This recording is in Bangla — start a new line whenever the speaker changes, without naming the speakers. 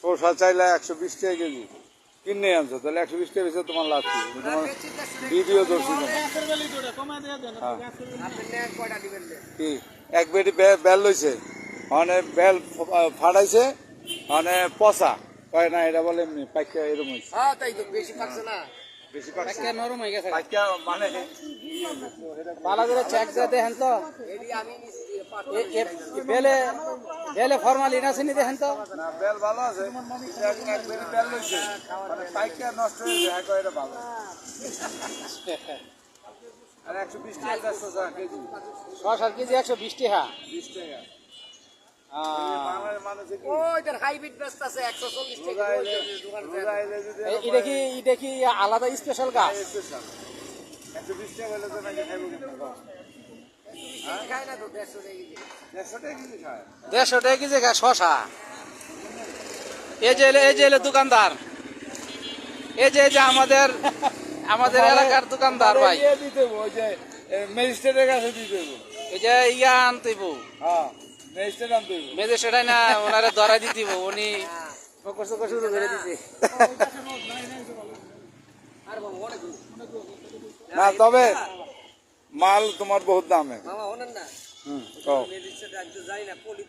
শসা চাইলে 120 টাকা কেজি কিনে আনছো, তাহলে 120 টাকা বেশি তোমার লাভ কি? তোমার ভিডিও ধরছি কি এক বেটি বেল লইছে, মানে বেল ফাটাইছে, মানে পচা কয় না, এটা বলে এমনি পাইকা এরকম হয়েছে।
তাই তো বেশি পাকছে না,
বেশি পাকছে
নরম হয়ে গেছে
পাইকা, মানে
ভালো করে চেক দিয়ে দেখেন তো বেলে বেলে ফরমালিন আছে নি দেখেন তো।
না বেল ভালো আছে, এক বেটি বেল লইছে, মানে পাইকা নষ্ট হয়ে যায়, কয় এটা ভালো। আর 120 টাকা শসা কেজি,
শসার কেজি 120 টাকা।
20 টাকা।
এটা কি আলাদা স্পেশাল গাছ?
120 টাকা হলে তো নাকি খাইব, কিন্তু
150 টাকা কেজি শসা। এই যে দোকানদার, এই যে আমাদের এলাকার দোকানদার ভাই,
ম্যাজিস্ট্রেটের কাছে দিতে হইব,
এই যে ইয়া আনতেইব,
হ্যাঁ ম্যাজিস্ট্রেট আনতে হইব।
মেজেস্ট্রেট না ওনারে ধরা দিতেইব, উনি শুরু করে দিতে।
না তবে মাল তোমার বহুত দামে।
মামা হনেন না,
হুম,
মেজেস্ট্রেট যাই না পলি